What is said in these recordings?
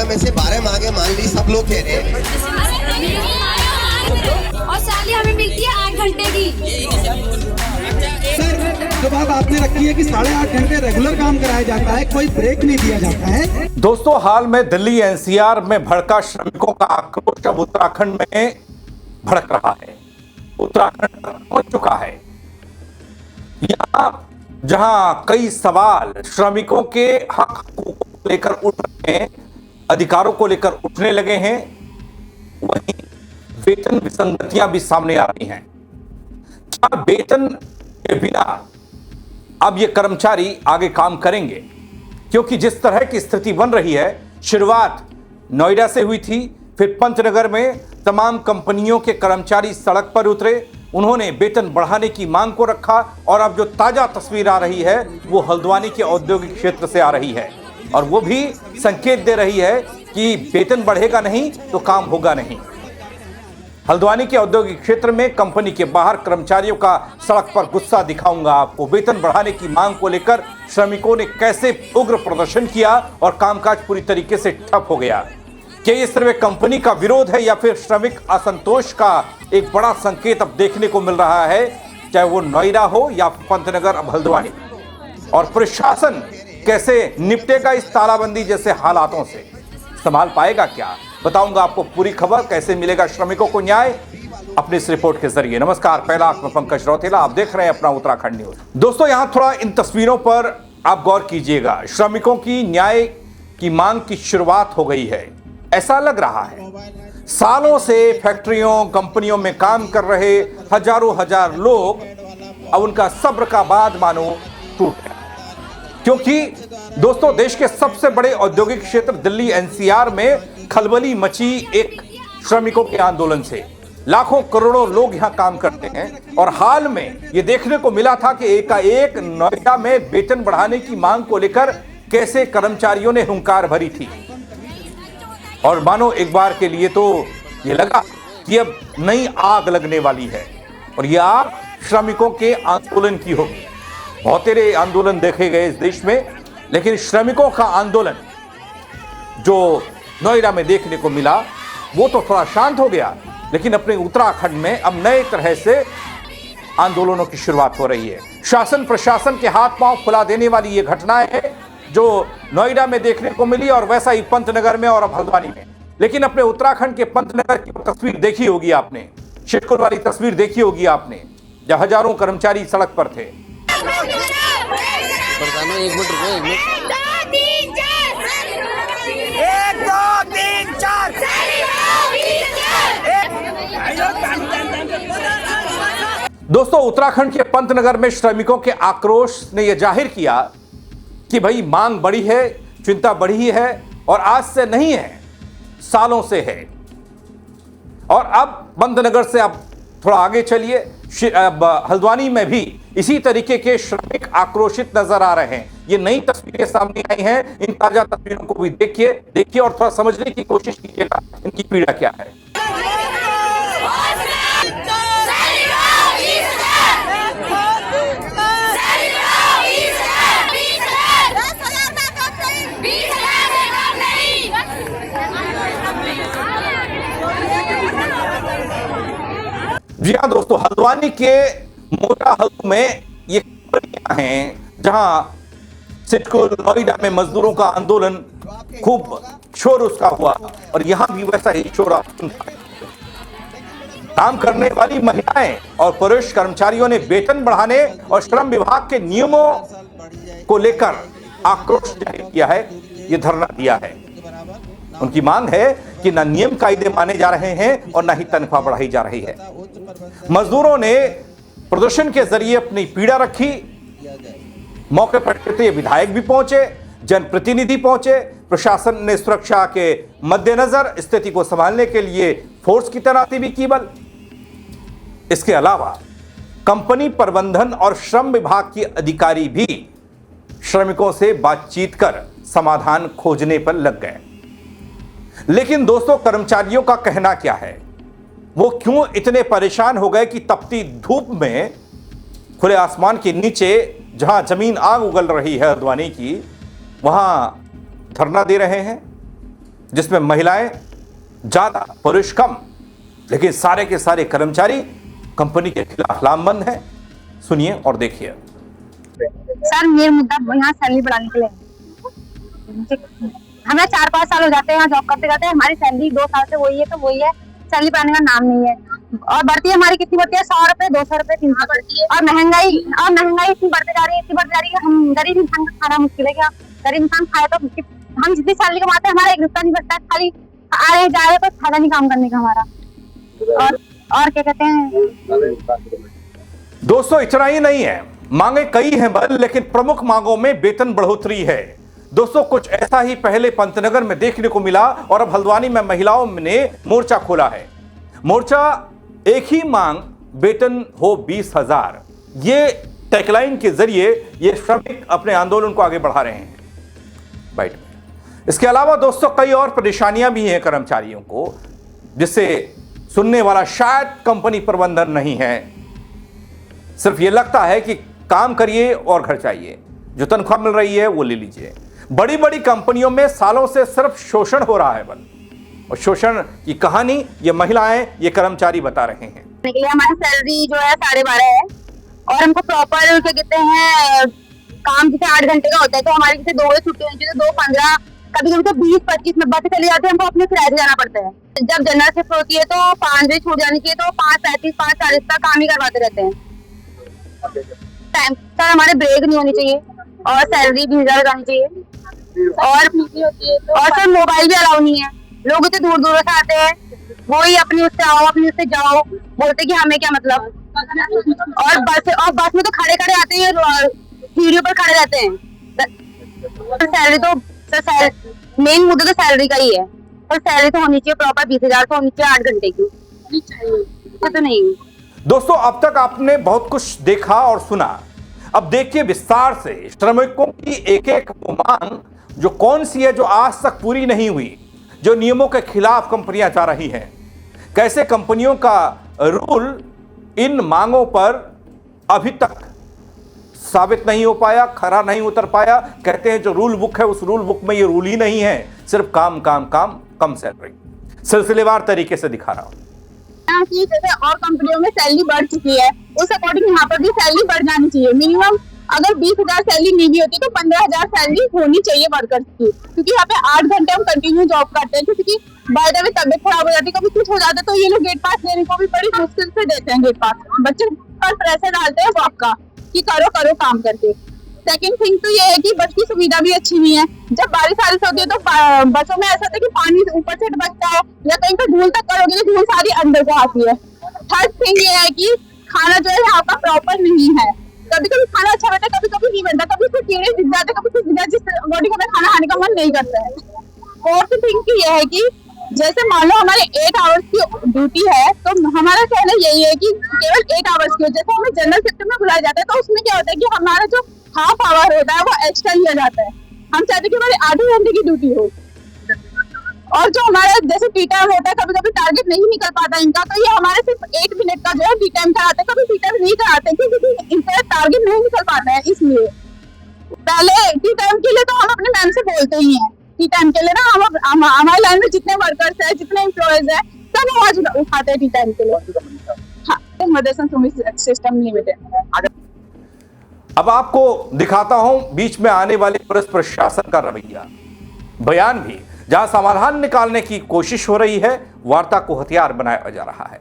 जगह में से 12 मांगे मान ली, सब लोग कह रहे हैं। और सैलरी हमें मिलती है 8 घंटे की। सर, जो बात आपने रखी है कि 8.5 घंटे रेगुलर काम कराया जाता है, कोई ब्रेक नहीं दिया जाता है। दोस्तों, हाल में दिल्ली एनसीआर में भड़का श्रमिकों का आक्रोश अब उत्तराखंड में भड़क रहा है, उत्तराखंड तक पहुंच चुका है। यहां जहां कई सवाल श्रमिकों के हक को लेकर उठ रहे हैं, अधिकारों को लेकर उठने लगे हैं, वहीं वेतन विसंगतियां भी सामने आ रही हैं। क्या वेतन के बिना अब ये कर्मचारी आगे काम करेंगे? क्योंकि जिस तरह की स्थिति बन रही है, शुरुआत नोएडा से हुई थी, फिर पंतनगर में तमाम कंपनियों के कर्मचारी सड़क पर उतरे, उन्होंने वेतन बढ़ाने की मांग को रखा, और अब जो ताजा तस्वीर आ रही है वो हल्द्वानी के औद्योगिक क्षेत्र से आ रही है, और वो भी संकेत दे रही है कि वेतन बढ़ेगा नहीं तो काम होगा नहीं। हल्द्वानी के औद्योगिक क्षेत्र में कंपनी के बाहर कर्मचारियों का सड़क पर गुस्सा दिखाऊंगा आपको। वेतन बढ़ाने की मांग को लेकर श्रमिकों ने कैसे उग्र प्रदर्शन किया और कामकाज पूरी तरीके से ठप हो गया। क्या ये सिर्फ कंपनी का विरोध है या फिर श्रमिक असंतोष का एक बड़ा संकेत अब देखने को मिल रहा है, चाहे वो नोएडा हो या पंतनगर, अब हल्द्वानी। और प्रशासन कैसे निपटेगा इस तालाबंदी जैसे हालातों से, संभाल पाएगा क्या? बताऊंगा आपको पूरी खबर। कैसे मिलेगा श्रमिकों को न्याय, अपनी इस रिपोर्ट के जरिए। नमस्कार, पहला मैं पंकज रौतेला, आप देख रहे हैं अपना उत्तराखंड न्यूज। दोस्तों, यहां थोड़ा इन तस्वीरों पर आप गौर कीजिएगा। श्रमिकों की न्याय की मांग की शुरुआत हो गई है, ऐसा लग रहा है। सालों से फैक्ट्रियों, कंपनियों में काम कर रहे हजारों हजार लोग, अब उनका सब्र का बांध मानो टूट गया। क्योंकि दोस्तों, देश के सबसे बड़े औद्योगिक क्षेत्र दिल्ली एनसीआर में खलबली मची एक श्रमिकों के आंदोलन से। लाखों करोड़ों लोग यहां काम करते हैं, और हाल में यह देखने को मिला था कि एकाएक नोएडा में वेतन बढ़ाने की मांग को लेकर कैसे कर्मचारियों ने हुंकार भरी थी। और मानो एक बार के लिए तो यह लगा कि अब नई आग लगने वाली है, और यह आग श्रमिकों के आंदोलन की होगी। बहुत तेरे आंदोलन देखे गए इस देश में, लेकिन श्रमिकों का आंदोलन जो नोएडा में देखने को मिला वो तो थोड़ा शांत हो गया, लेकिन अपने उत्तराखंड में अब नए तरह से आंदोलनों की शुरुआत हो रही है। शासन प्रशासन के हाथ पांव फुला देने वाली ये घटनाएं है जो नोएडा में देखने को मिली, और वैसा ही पंतनगर में और अब हल्द्वानी में। लेकिन अपने उत्तराखंड के पंतनगर की तस्वीर देखी होगी आपने, शिटकुल वाली तस्वीर देखी होगी आपने, जब हजारों कर्मचारी सड़क पर थे। दोस्तों, उत्तराखंड के पंतनगर में श्रमिकों के आक्रोश ने यह जाहिर किया कि भाई मांग बढ़ी है, चिंता बढ़ी है, और आज से नहीं है, सालों से है। और अब पंतनगर से आप थोड़ा आगे चलिए, हल्द्वानी में भी इसी तरीके के श्रमिक आक्रोशित नजर आ रहे हैं। ये नई तस्वीरें सामने आई हैं, इन ताजा तस्वीरों को भी देखिए और थोड़ा समझने की कोशिश कीजिएगा इनकी पीड़ा क्या है। जी हाँ दोस्तों, हल्द्वानी के मोटा हल्दू में ये कंपनियां हैं जहां सिटकुल नोएडा में मजदूरों का आंदोलन खूब शोर उसका हुआ, और यहां भी वैसा ही शोर आप सुन पाए। काम करने वाली महिलाएं और पुरुष कर्मचारियों ने वेतन बढ़ाने और श्रम विभाग के नियमों को लेकर आक्रोश जाहिर किया है, ये धरना दिया है। उनकी मांग है कि न नियम कायदे माने जा रहे हैं और न ही तनख्वाह बढ़ाई जा रही है। मजदूरों ने प्रदर्शन के जरिए अपनी पीड़ा रखी। मौके पर क्षेत्रीय विधायक भी पहुंचे, जनप्रतिनिधि पहुंचे, प्रशासन ने सुरक्षा के मद्देनजर स्थिति को संभालने के लिए फोर्स की तैनाती भी की। बल इसके अलावा कंपनी प्रबंधन और श्रम विभाग के अधिकारी भी श्रमिकों से बातचीत कर समाधान खोजने पर लग गए। लेकिन दोस्तों, कर्मचारियों का कहना क्या है? वो क्यों इतने परेशान हो गए कि तपती धूप में खुले आसमान के नीचे जहां जमीन आग उगल रही है हल्द्वानी की, वहां धरना दे रहे हैं? जिसमें महिलाएं ज्यादा पुरुष कम, लेकिन सारे के सारे कर्मचारी कंपनी के खिलाफ लामबंद हैं। सुनिए और देखिए। सर ये मुद्दा यहाँ सैलरी बढ़ाने के लिए हमें 4-5 साल हो जाते हैं यहाँ जॉब करते करते, हमारी सैलरी 2 साल से वही है तो वही है, सैलरी बढ़ाने का नाम नहीं है। और बढ़ती है हमारी कितनी बढ़ती है, 100 रुपए, 200 रुपए, 300 बढ़ती है। और महंगाई इतनी बढ़ती जा रही है, इतनी बढ़ती जा रही है, हम गरीब इंसान का खाना मुश्किल है। क्या गरीब इंसान खाए तो हम जितनी सैलरी कमाते हैं हमारा एक रुपया नहीं बचता है, खाली आ रहे जा रहे तो फायदा नहीं काम करने का हमारा। और क्या कहते हैं दोस्तों, इतना ही नहीं है, मांगे कई हैं बल, लेकिन प्रमुख मांगों में वेतन बढ़ोतरी है। दोस्तों, कुछ ऐसा ही पहले पंतनगर में देखने को मिला और अब हल्द्वानी में महिलाओं ने मोर्चा खोला है। मोर्चा एक ही मांग, वेतन हो 20,000। ये टैगलाइन के जरिए ये श्रमिक अपने आंदोलन को आगे बढ़ा रहे हैं। बाइट में इसके अलावा दोस्तों कई और परेशानियां भी हैं कर्मचारियों को, जिससे सुनने वाला शायद कंपनी प्रबंधन नहीं है, सिर्फ ये लगता है कि काम करिए और घर चाहिए, जो तनख्वाह मिल रही है वो ले लीजिए। बड़ी बड़ी कंपनियों में सालों से सिर्फ शोषण हो रहा है बल, और शोषण की कहानी ये महिलाएं, ये कर्मचारी बता रहे हैं। हमारी सैलरी जो है 12.5 है और हमको प्रॉपर क्या कहते हैं काम जैसे 8 घंटे का होता है तो हमारी जैसे 2 बजे छुट्टी होती है तो 2:15 कभी कभी तो 20-25 में बस चली जाती है, हमको अपने किराए से जाना पड़ता है। जब जनरल शिफ्ट होती है तो 5 बजे छूट जानी चाहिए तो 5:35 5:40 तक काम ही करवाते रहते हैं। टाइम सर हमारे ब्रेक नहीं होनी चाहिए और सैलरी भी ज्यादा जानी चाहिए और सर मोबाइल भी अलाउ नहीं है। लोग इतने दूर दूर से आते हैं, वही अपनी उससे आओ अपनी उससे जाओ, बोलते कि हमें क्या मतलब। और बस में तो खड़े खड़े आते हैं, सीढ़ियों पर खड़े रहते हैं। सैलरी तो सर मेन मुद्दा तो सैलरी का ही है, और सैलरी तो होनी चाहिए प्रॉपर 20,000 तो होनी चाहिए 8 घंटे की, तो नहीं। दोस्तों, अब तक आपने बहुत कुछ देखा और सुना, अब देखिए विस्तार से श्रमिकों की एक एक मांग जो कौन सी है जो आज तक पूरी नहीं हुई, जो नियमों के खिलाफ कंपनियां जा रही हैं, कैसे कंपनियों का रूल इन मांगों पर अभी तक साबित नहीं हो पाया, खरा नहीं उतर पाया। कहते हैं जो रूल बुक है उस रूल बुक में ये रूल ही नहीं है, सिर्फ काम काम काम, कम सैलरी। सिलसिलेवार तरीके से दिखा रहा हूं कि जैसे और कंपनियों में सैलरी बढ़ चुकी है उस अकॉर्डिंग यहाँ पर भी सैलरी बढ़ जानी चाहिए। मिनिमम अगर 20,000 सैलरी नहीं भी होती तो 15,000 सैलरी होनी चाहिए वर्कर्स की, क्योंकि यहाँ पे 8 घंटे हम कंटिन्यू जॉब करते हैं। क्योंकि बाय द वे तबियत खराब हो जाती है, कभी कुछ हो जाता है तो ये लोग गेट पास देने को भी बड़ी मुश्किल से देते हैं। गेट पास बच्चे पर प्रेशर डालते हैं जॉब का कि करो काम करके। सेकंड थिंग तो ये है कि बस की सुविधा भी अच्छी नहीं है। जब बारिश होती है तो बसों में ऐसा होता है कि पानी ऊपर से बचता है या कहीं पर धूल तक करोगे तो धूल सारी अंदर को आती है। थर्ड थिंग ये है कि खाना जो है यहाँ का प्रॉपर नहीं है। कभी कभी खाना अच्छा बनता है, कभी कभी नहीं बनता, कभी कुछ कीड़े दिख जाते, कभी कुछ दिख जाते, जिस अकॉर्डिंग हमें खाना खाने का मन नहीं करता है। फोर्थ थिंग ये है कि जैसे मान लो हमारे 8 आवर्स की ड्यूटी है तो हमारा कहना यही है कि केवल 8 आवर्स की, जैसे हमें जनरल शिफ्ट में बुलाया जाता है तो उसमें क्या होता है कि हमारा जो हाफ आवर होता है वो एक्स्ट्रा लिया जाता है। हम चाहते हैं कि हमारी 8 घंटे की ड्यूटी हो। और जो हमारा जैसे टी टाइम होता है, कभी कभी टारगेट नहीं निकल पाता इनका, तो ये हमारे सिर्फ 8 मिनट का जो है टी टाइम कराते हैं, कभी टी टाइम नहीं कराते क्योंकि इनका टारगेट नहीं निकल पाता है। इसलिए पहले टी टाइम के लिए तो हम अपने मैम से बोलते ही हैं, टी टाइम के लिए ना हम हमारे लाइन में जितने वर्कर्स है, जितने एम्प्लॉयज है, सब आवाज उठाते हैं टी टाइम के लिए। हाँ, मदरसन सिस्टम लिमिटेड। अब आपको दिखाता हूं बीच में आने वाले पुलिस प्रशासन का रवैया, बयान भी, जहां समाधान निकालने की कोशिश हो रही है, वार्ता को हथियार बनाया जा रहा है।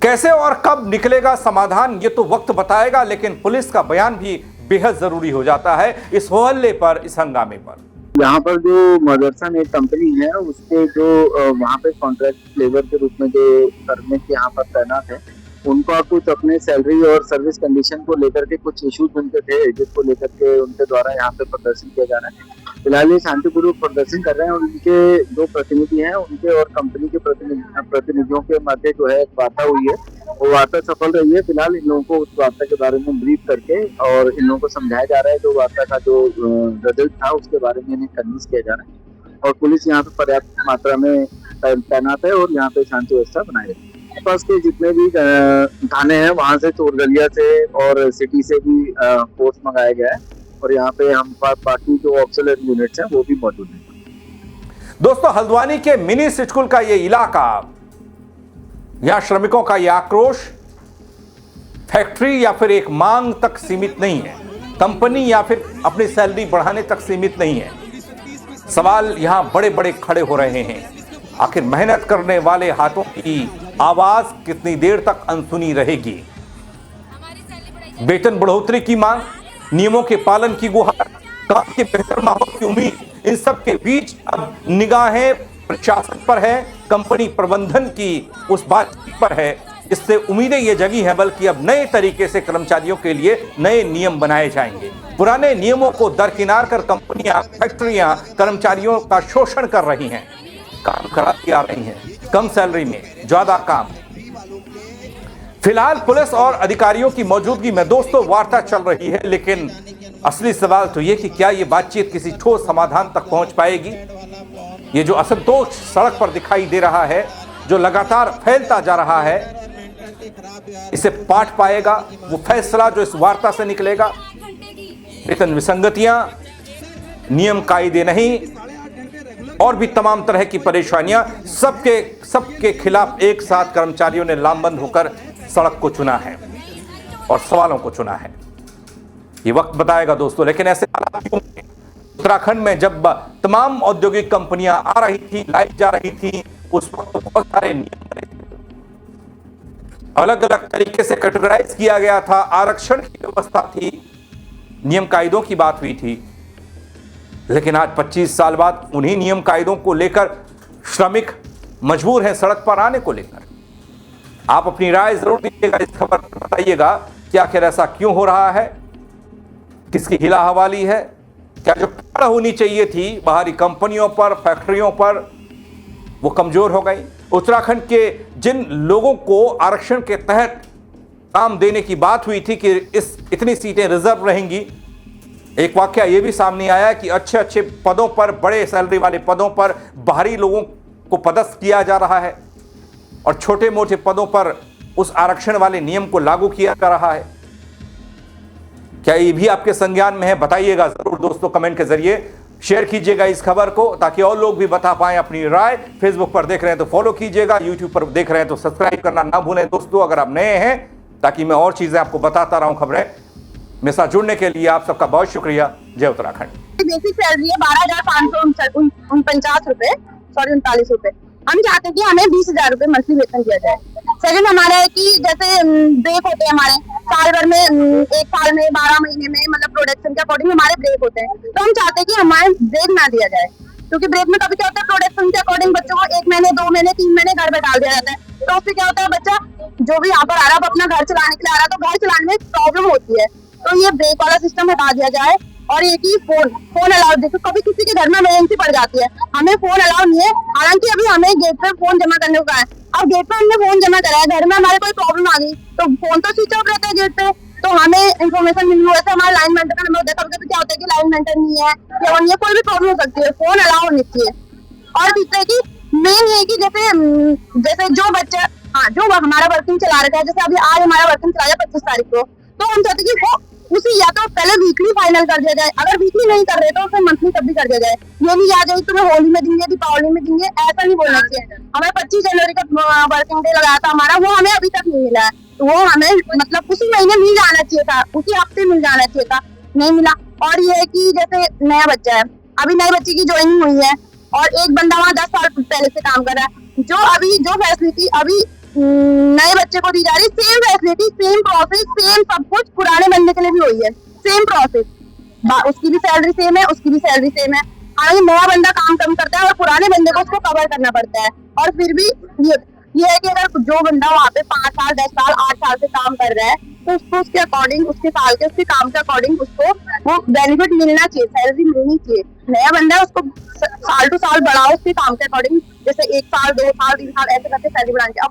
कैसे और कब निकलेगा समाधान ये तो वक्त बताएगा, लेकिन पुलिस का बयान भी बेहद जरूरी हो जाता है इस हो हल्ले पर, इस हंगामे पर। यहाँ पर जो मदरसन एक कंपनी है उसके जो वहाँ पे कॉन्ट्रैक्ट लेबर के रूप में जो श्रमिक यहाँ पर तैनात है, उनका कुछ अपने सैलरी और सर्विस कंडीशन को लेकर के कुछ इश्यूज उनके थे, जिसको लेकर के उनके द्वारा यहाँ पे प्रदर्शन किया जा रहा है। फिलहाल ये शांतिपूर्वक प्रदर्शन कर रहे हैं और उनके जो प्रतिनिधि हैं उनके और कंपनी के प्रतिनिधियों के मध्य जो है वार्ता हुई है, वो वार्ता सफल रही है। फिलहाल इन लोगों को उस वार्ता के बारे में ब्रीफ करके और इन लोगों को समझाया जा रहा है जो वार्ता का जो रिजल्ट था उसके बारे में इन्हें कन्विंस किया जा रहा है। और पुलिस यहाँ पे पर्याप्त मात्रा में तैनात है और यहाँ पे शांति व्यवस्था बनाई है। आसपास के जितने भी थाने हैं वहाँ से, चोरगलिया से और सिटी से भी फोर्स मंगाया गया है और यहाँ पे हम बाकी जो ऑक्सिलरी यूनिट्स हैं वो भी मौजूद हैं। दोस्तों, हल्द्वानी के मिनी स्कूल का यह इलाका, यहां श्रमिकों का यह आक्रोश फैक्ट्री या फिर एक मांग तक सीमित नहीं है, कंपनी या फिर अपनी सैलरी बढ़ाने तक सीमित नहीं है। सवाल यहां बड़े बड़े खड़े हो रहे हैं। आखिर मेहनत करने वाले हाथों की आवाज कितनी देर तक अनसुनी रहेगी? वेतन बढ़ोतरी की मांग, नियमों के पालन की गुहार, काम के बेहतर माहौल की उम्मीद, इन सब के बीच अब निगाहें प्रशासन पर है, कंपनी प्रबंधन की उस बातचीत पर है। इससे उम्मीदें ये जगी हैं, बल्कि अब नए तरीके से कर्मचारियों के लिए नए नियम बनाए जाएंगे। पुराने नियमों को दरकिनार कर कंपनियां, फैक्ट्रियां कर्मचारियों का शोषण कर रही हैं, काम कराती आ रही हैं, कम सैलरी में ज्यादा काम। फिलहाल पुलिस और अधिकारियों की मौजूदगी में दोस्तों वार्ता चल रही है, लेकिन असली सवाल तो यह कि क्या यह बातचीत किसी ठोस समाधान तक पहुंच पाएगी? ये जो असंतोष सड़क पर दिखाई दे रहा है, जो लगातार फैलता जा रहा है, इसे पाट पाएगा वो फैसला जो इस वार्ता से निकलेगा? वेतन विसंगतियां, नियम कायदे नहीं और भी तमाम तरह की परेशानियां, सबके खिलाफ एक साथ कर्मचारियों ने लामबंद होकर सड़क को चुना है और सवालों को चुना है। ये वक्त बताएगा दोस्तों। लेकिन ऐसे हालात क्यों हैं? उत्तराखंड में जब तमाम औद्योगिक कंपनियां आ रही थी, लाई जा रही थी, उस वक्त बहुत सारे नियम बने थे, अलग अलग तरीके से कैटेगराइज किया गया था, आरक्षण की व्यवस्था थी, नियम कायदों की बात हुई थी। लेकिन आज 25 साल बाद उन्हीं नियम कायदों को लेकर श्रमिक मजबूर हैं सड़क पर आने को लेकर। आप अपनी राय जरूर दीजिएगा, इस खबर पर बताइएगा कि आखिर ऐसा क्यों हो रहा है, किसकी हिला हवाली है? क्या जो पकड़ होनी चाहिए थी बाहरी कंपनियों पर, फैक्ट्रियों पर, वो कमजोर हो गई? उत्तराखंड के जिन लोगों को आरक्षण के तहत काम देने की बात हुई थी कि इतनी सीटें रिजर्व रहेंगी, एक वाकया यह भी सामने आया कि अच्छे अच्छे पदों पर, बड़े सैलरी वाले पदों पर बाहरी लोगों को पदस्थ किया जा रहा है और छोटे मोटे पदों पर उस आरक्षण वाले नियम को लागू किया जा रहा है। क्या ये भी आपके संज्ञान में है? बताइएगा जरूर दोस्तों, कमेंट के जरिए शेयर कीजिएगा इस खबर को, ताकि और लोग भी बता पाएं अपनी राय। फेसबुक पर देख रहे हैं तो फॉलो कीजिएगा, यूट्यूब पर देख रहे हैं तो सब्सक्राइब करना ना भूलें दोस्तों, अगर आप नए हैं, ताकि मैं और चीजें आपको बताता रहूं। खबरें मेरे साथ जुड़ने के लिए आप सबका बहुत शुक्रिया। जय उत्तराखंड। बेसिक सैलरी है 12,549 रुपए, सॉरी 39 रुपए। हम चाहते हैं कि हमें 20,000 रुपए मंथली वेतन दिया जाए। सेकंड हमारा है कि जैसे ब्रेक होते हैं हमारे साल भर में, एक साल में 12 महीने में, मतलब प्रोडक्शन के अकॉर्डिंग हमारे ब्रेक होते हैं, तो हम चाहते हैं कि हमारे ब्रेक ना दिया जाए, क्योंकि ब्रेक में कभी क्या होता है, प्रोडक्शन के अकॉर्डिंग बच्चों को 1 महीने, 2 महीने, 3 महीने घर बैठा दिया जाता है। तो उससे क्या होता है, बच्चा जो भी यहाँ पर आ रहा है अपना घर चलाने के लिए आ रहा है, तो घर चलाने में प्रॉब्लम होती है। तो ये ब्रेक वाला सिस्टम हटा दिया जाए। और ये कि फोन अलाउ, देखो कभी किसी के घर में इमरजेंसी पड़ जाती है, हमें फोन अलाउ नहीं है, हालांकि अभी हमें गेट पे फोन जमा करने को है। अब गेट पे हमने फोन जमा करा है, घर में हमारे कोई प्रॉब्लम आ गई तो फोन तो स्विच ऑफ रहता है गेट पे, तो हमें इन्फॉर्मेशन मिली हुई है, हमारा लाइन मेंटेन का नंबर होता है। कभी क्या होता है कि लाइन मेंटेन नहीं है या नहीं है, कोई भी प्रॉब्लम हो सकती है, फोन अलाउ होनी चाहिए। और तीसरा की मेन ये कि जैसे जो बच्चा, हाँ, जो हमारा वर्किंग चला रखा है, जैसे अभी आज हमारा वर्किंग चला है 25 तारीख को, तो हम चाहते कि वो उसी या तो पहले वीकली फाइनल कर दिया जाए, अगर वीकली नहीं कर रहे तो फिर मंथली तब भी कर दिया जाए। ये नहीं आ जाए तुम्हें होली में देंगे, दीपावली में देंगे, ऐसा नहीं बोलना चाहिए। हमें 25 जनवरी का वर्किंग डे लगाया था हमारा, वो हमें अभी तक नहीं मिला है, तो वो हमें मतलब उसी महीने मिल जाना चाहिए था, उसी हफ्ते मिल जाना चाहिए था, नहीं मिला। और ये है कि जैसे नया बच्चा है, अभी नए बच्चे की ज्वाइनिंग हुई है और एक बंदा वहाँ 10 साल पहले से काम कर रहा है, जो फैसिलिटी अभी नए बच्चे को दी जा रही, same facility, same process, same सब कुछ पुराने बंदे के लिए भी हुई है, सेम प्रोसेस, उसकी भी सैलरी सेम है, उसकी भी सैलरी सेम है। हालांकि नया बंदा काम कम करता है और पुराने बंदे को उसको कवर करना पड़ता है। और फिर भी ये है कि अगर जो बंदा वहाँ पे 5 साल, 10 साल, 8 साल से काम कर रहा है, तो उसको उसके अकॉर्डिंग, उसके साल के, उसके काम के अकॉर्डिंग उसको वो बेनिफिट मिलना चाहिए, सैलरी मिलनी चाहिए। नया बंदा है उसको साल टू साल बढ़ाओ उसके काम के अकॉर्डिंग, जैसे 1 साल, 2 साल, 3 साल ऐसे करके सैलरी बढ़ानी चाहिए। अब